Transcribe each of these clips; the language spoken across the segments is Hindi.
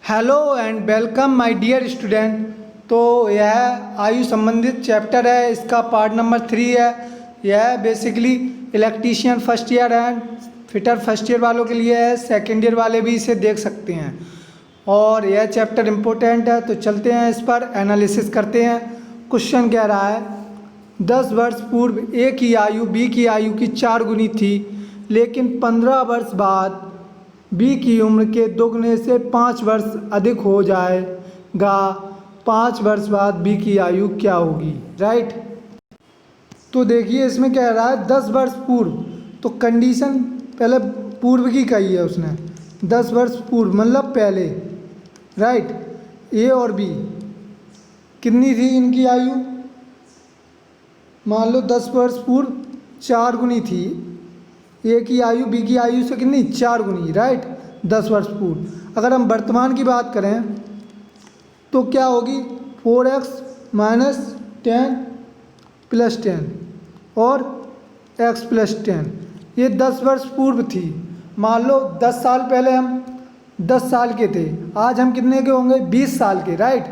Hello and welcome my dear student. तो यह आयु संबंधित चैप्टर है, इसका पार्ट नंबर 3 है। यह basically electrician first year and fitter first year वालों के लिए है, सेकेंड ईयर वाले भी इसे देख सकते हैं। और यह चैप्टर इम्पोर्टेंट है, तो चलते हैं इस पर एनालिसिस करते हैं। क्वेश्चन कह रहा है 10 वर्ष पूर्व ए की आयु बी की आयु की 4 गुनी थी, लेकिन 15 वर्ष बाद बी की उम्र के दोगुने से 5 वर्ष अधिक हो जाएगा। 5 वर्ष बाद बी की आयु क्या होगी? राइट। तो देखिए इसमें कह रहा है 10 वर्ष पूर्व, तो कंडीशन पहले पूर्व की कही है उसने। 10 वर्ष पूर्व मतलब पहले। राइट। ए और बी कितनी थी इनकी आयु? मान लो 10 वर्ष पूर्व 4 गुनी थी। ए की आयु बी की आयु से कितनी? 4 गुनी। राइट। 10 वर्ष पूर्व। अगर हम वर्तमान की बात करें तो क्या होगी? 4x माइनस 10 प्लस 10 और x प्लस 10। ये 10 वर्ष पूर्व थी। मान लो 10 साल पहले हम 10 साल के थे, आज हम कितने के होंगे? 20 साल के। राइट।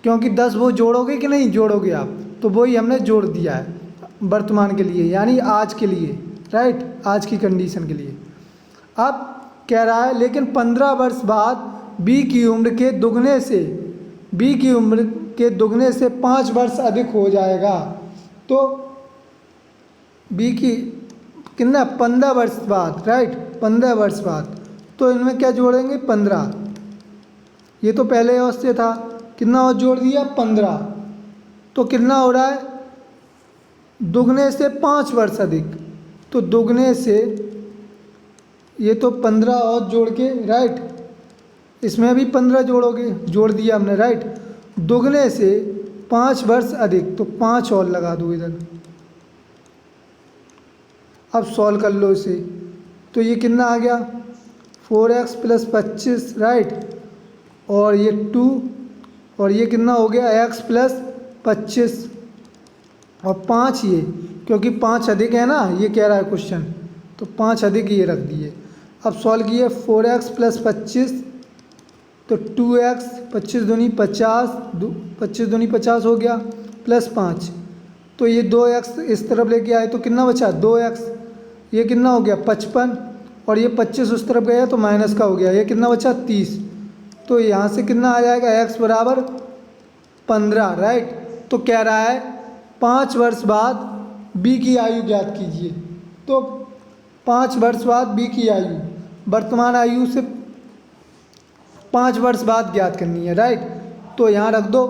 क्योंकि 10 वो जोड़ोगे कि नहीं जोड़ोगे आप, तो वही हमने जोड़ दिया है वर्तमान के लिए, यानी आज के लिए। राइट। आज की कंडीशन के लिए। अब कह रहा है लेकिन 15 वर्ष बाद बी की उम्र के दुगने से 5 वर्ष अधिक हो जाएगा। तो बी की कितना? 15 वर्ष बाद। राइट। 15 वर्ष बाद। तो इनमें क्या जोड़ेंगे? 15। ये तो पहले और से था, कितना और जोड़ दिया? 15। तो कितना हो रहा है? दुगने से 5 वर्ष अधिक। तो दुगने से ये तो 15 और जोड़ के, राइट, इसमें भी 15 जोड़ोगे, जोड़ दिया हमने। राइट। दुगने से 5 वर्ष अधिक, तो 5 और लगा दो इधर। अब सॉल्व कर लो इसे। तो ये कितना आ गया? 4x plus 25। राइट। और ये 2 और ये कितना हो गया? x प्लस 25 और 5 ये, क्योंकि 5 अधिक है ना, ये कह रहा है क्वेश्चन, तो 5 अधिक ये रख दिए। अब सॉल्व किए 4x प्लस 25, तो 2x 25 दूनी 50, 25 दूनी 50 हो गया, प्लस 5। तो ये 2x इस तरफ लेके आए तो कितना बचा? 2x। ये कितना हो गया? 55। और ये 25 उस तरफ गया तो माइनस का हो गया, ये कितना बचा? 30। तो यहाँ से कितना आ जाएगा? x बराबर 15। राइट। तो कह रहा है 5 वर्ष बाद बी की आयु ज्ञात कीजिए। तो 5 वर्ष बाद बी की आयु वर्तमान आयु से 5 वर्ष बाद ज्ञात करनी है। राइट। तो यहाँ रख दो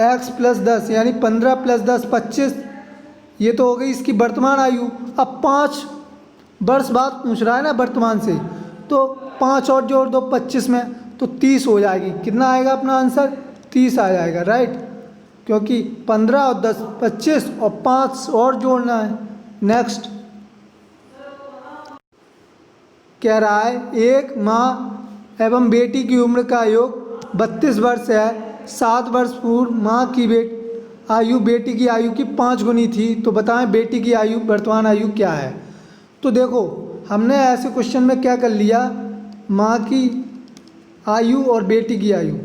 x प्लस 10, यानी 15 प्लस 10 25। ये तो हो गई इसकी वर्तमान आयु। अब 5 वर्ष बाद पूछ रहा है ना वर्तमान से, तो 5 और जोड़ दो 25 में, तो 30 हो जाएगी। कितना आएगा अपना आंसर? 30 आ जाएगा। राइट। क्योंकि 15 और 10 25 और 5 और जोड़ना है। नेक्स्ट कह रहा है एक माँ एवं बेटी की उम्र का योग 32 वर्ष है। 7 वर्ष पूर्व माँ की आयु बेटी की आयु की 5 गुनी थी, तो बताएं बेटी की आयु वर्तमान आयु क्या है? तो देखो हमने ऐसे क्वेश्चन में क्या कर लिया, माँ की आयु और बेटी की आयु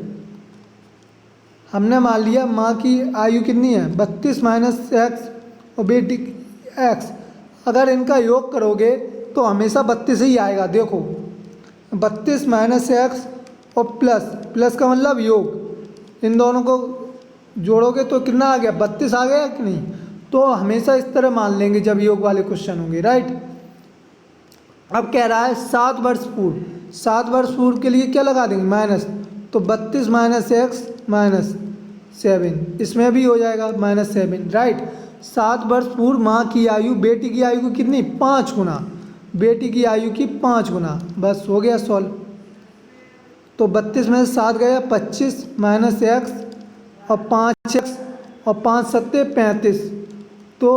हमने मान लिया। माँ की आयु कितनी है? 32 माइनस x और बेटी x। अगर इनका योग करोगे तो हमेशा 32 ही आएगा। देखो 32 माइनस x और प्लस का मतलब योग, इन दोनों को जोड़ोगे तो कितना आ गया? 32 आ गया कि नहीं? तो हमेशा इस तरह मान लेंगे जब योग वाले क्वेश्चन होंगे। राइट। अब कह रहा है 7 वर्ष पूर्व। 7 वर्ष पूर्व के लिए क्या लगा देंगे? माइनस। तो 32 माइनस x माइनस 7, इसमें भी हो जाएगा माइनस 7। राइट। 7 वर्ष पूर्व माँ की आयु बेटी की आयु को कितनी? 5 गुना। बेटी की आयु की 5 गुना। बस हो गया सॉल्व। तो 32 में से 7 गया 25 माइनस x और 5x और 5 सत्ते 35। तो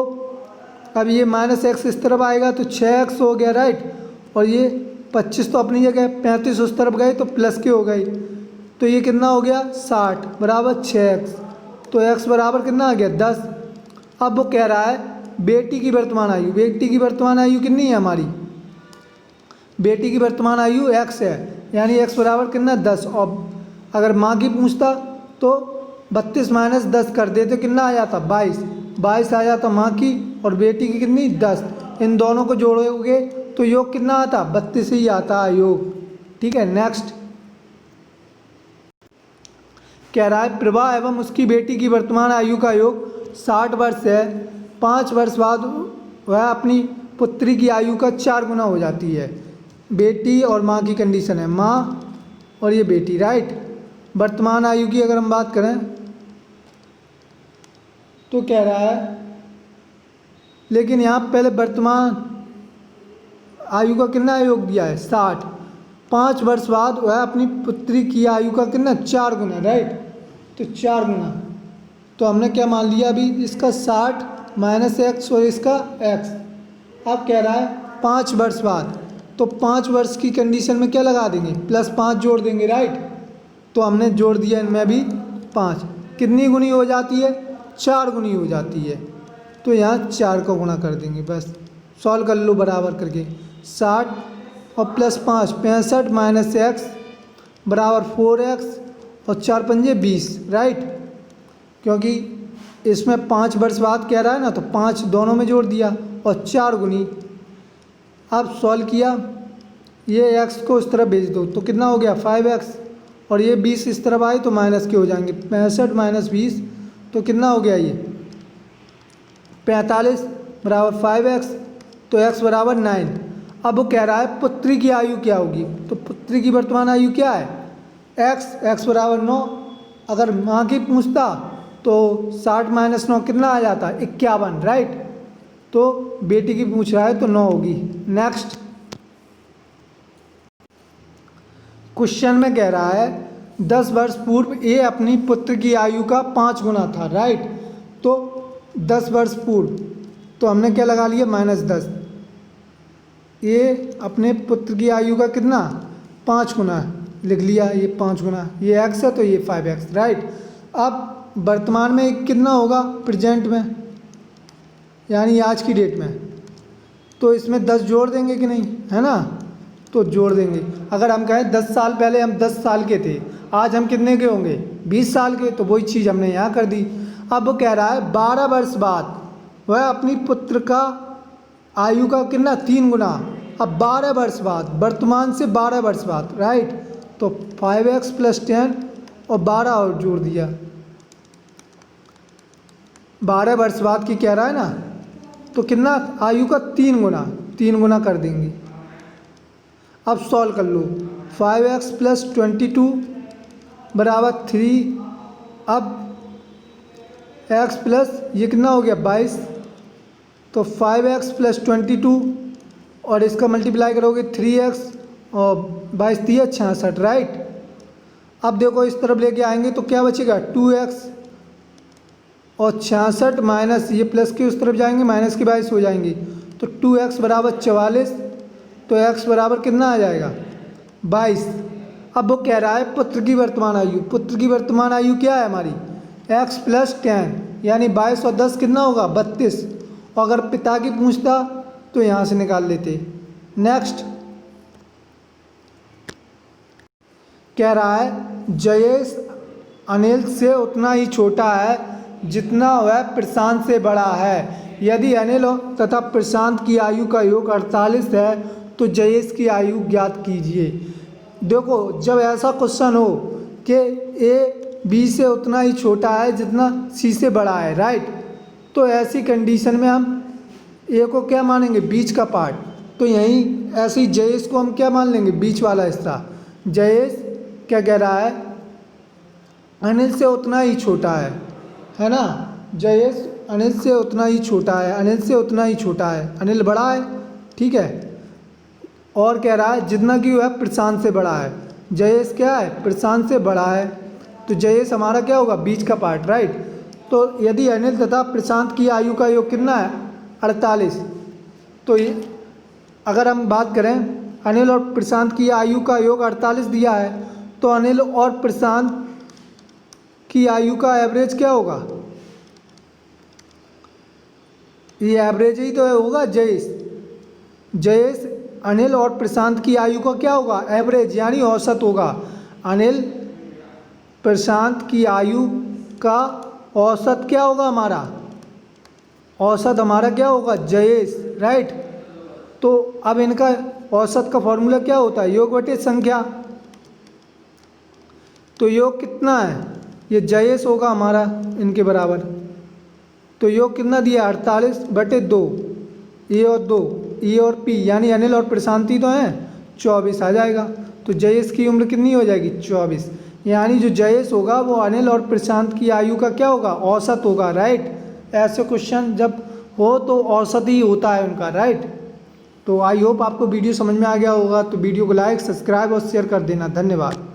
अब ये माइनस x इस तरफ आएगा तो 6x हो गया। राइट। और ये 25 तो अपनी जगह, 35 उस तरफ गए तो प्लस के हो गए, तो ये कितना हो गया? 60 बराबर 6x। तो x बराबर कितना आ गया? 10। अब वो कह रहा है बेटी की वर्तमान आयु। बेटी की वर्तमान आयु कितनी है हमारी? बेटी की वर्तमान आयु x है, यानी x बराबर कितना 10। और अगर माँ की पूछता तो 32 माइनस 10 कर देते कितना आ जाता 22। 22 आ जाता माँ की और बेटी की कितनी 10। इन दोनों को जोड़ोगे तो योग कितना आता 32 ही आता योग। ठीक है, नेक्स्ट कह रहा है प्रभा एवं उसकी बेटी की वर्तमान आयु का योग 60 वर्ष है। 5 वर्ष बाद वह अपनी पुत्री की आयु का 4 गुना हो जाती है। बेटी और माँ की कंडीशन है, माँ और ये बेटी, राइट। वर्तमान आयु की अगर हम बात करें तो कह रहा है, लेकिन यहाँ पहले वर्तमान आयु का कितना योग दिया है 60। 5 वर्ष बाद वह अपनी पुत्री की आयु का कितना 4 गुना, राइट। तो 4 गुना, तो हमने क्या मान लिया अभी, इसका 60 माइनस एक्स और इसका एक्स। अब कह रहा है 5 वर्ष बाद, तो 5 वर्ष की कंडीशन में क्या लगा देंगे, +5 जोड़ देंगे, राइट। तो हमने जोड़ दिया इनमें भी 5। कितनी गुनी हो जाती है 4 गुनी हो जाती है। तो यहाँ 4 को गुणा कर देंगे, बस सॉल्व कर लो बराबर करके। 60 और +5 65 माइनस एक्स बराबर 4x और 4 पंजे 20, राइट। क्योंकि इसमें 5 वर्ष बाद कह रहा है ना, तो 5 दोनों में जोड़ दिया और 4 गुनी। अब सॉल्व किया, ये x को इस तरफ भेज दो तो कितना हो गया 5x और ये 20 इस तरफ आए तो माइनस के हो जाएंगे। 65 माइनस 20 तो कितना हो गया ये 45 बराबर 5x, तो x बराबर 9। अब वो कह रहा है पुत्री की आयु क्या होगी, तो पुत्री की वर्तमान आयु क्या है x बराबर 9। अगर माँ की पूछता तो 60 माइनस 9 कितना आ जाता 51, राइट। तो बेटी की पूछ रहा है तो 9 होगी। नेक्स्ट क्वेश्चन में कह रहा है 10 वर्ष पूर्व ए अपनी पुत्र की आयु का 5 गुना था, राइट। तो 10 वर्ष पूर्व, तो हमने क्या लगा लिया -10। ये अपने पुत्र की आयु का कितना 5 गुना लिख लिया, ये 5 गुना, ये x है तो ये 5x, राइट। अब वर्तमान में कितना होगा प्रेजेंट में, यानी आज की डेट में, तो इसमें 10 जोड़ देंगे कि नहीं, है ना। तो जोड़ देंगे। अगर हम कहें 10 साल पहले हम 10 साल के थे, आज हम कितने के होंगे 20 साल के, तो वही चीज़ हमने यहाँ कर दी। अब वो कह रहा है 12 वर्ष बाद वह अपनी पुत्र का आयु का कितना 3 गुना। अब 12 वर्ष बाद, वर्तमान से 12 वर्ष बाद, राइट। तो 5x + 10 और 12 और जोड़ दिया, 12 वर्ष बाद की कह रहा है ना, तो कितना आयु का 3 गुना, 3 गुना कर देंगे। अब सॉल्व कर लो, 5x + 22 बराबर 3। अब x प्लस ये कितना हो गया 22, तो 5x + 22 और इसका मल्टीप्लाई करोगे 3x और 22 3 66, राइट। अब देखो इस तरफ लेके आएंगे तो क्या बचेगा 2x और 66 माइनस ये प्लस के उस तरफ जाएंगे माइनस के 22 हो जाएंगे, तो 2x बराबर 44। तो x बराबर कितना आ जाएगा 22। अब वो कह रहा है पुत्र की वर्तमान आयु, पुत्र की वर्तमान आयु क्या है हमारी x + 10, यानी 22 और 10 कितना होगा 32। और अगर पिता की पूछता तो यहाँ से निकाल लेते। नेक्स्ट कह रहा है जयेश अनिल से उतना ही छोटा है जितना वह प्रशांत से बड़ा है। यदि अनिल तथा प्रशांत की आयु का योग 48 है तो जयेश की आयु ज्ञात कीजिए। देखो जब ऐसा क्वेश्चन हो कि ए बी से उतना ही छोटा है जितना सी से बड़ा है, राइट, तो ऐसी कंडीशन में हम ए को क्या मानेंगे बीच का पार्ट। तो यहीं ऐसे ही जयेश को हम क्या मान लेंगे बीच वाला हिस्सा। जयेश क्या कह रहा है अनिल से उतना ही छोटा है ना। जयेश अनिल से उतना ही छोटा है, अनिल से उतना ही छोटा है, अनिल बड़ा है, ठीक है। और कह रहा है जितना कि वह प्रशांत से बड़ा है। जयेश क्या है प्रशांत से बड़ा है, तो जयेश हमारा क्या होगा बीच का पार्ट, राइट। तो यदि अनिल तथा प्रशांत की आयु का योग कितना है 48, तो ये अगर हम बात करें अनिल और प्रशांत की आयु का योग 48 दिया है, तो अनिल और प्रशांत की आयु का एवरेज क्या होगा, ये एवरेज ही तो होगा। जयेश अनिल और प्रशांत की आयु का क्या होगा, एवरेज यानी औसत होगा। अनिल प्रशांत की आयु का औसत क्या होगा हमारा, औसत हमारा क्या होगा, जयेश, राइट। तो अब इनका औसत का फॉर्मूला क्या होता है, योग बटे संख्या। तो योग कितना है, ये जयेश होगा हमारा इनके बराबर। तो योग कितना दिया, 48/2, ए और 2, ई और पी यानी अनिल और प्रशांति तो हैं, 24 आ जाएगा। तो जयेश की उम्र कितनी हो जाएगी, 24। यानी जो जयेश होगा वो अनिल और प्रशांत की आयु का क्या होगा, औसत होगा, राइट। ऐसे क्वेश्चन जब हो तो औसत ही होता है उनका, राइट। तो आई होप आपको वीडियो समझ में आ गया होगा। तो वीडियो को लाइक, सब्सक्राइब और शेयर कर देना। धन्यवाद।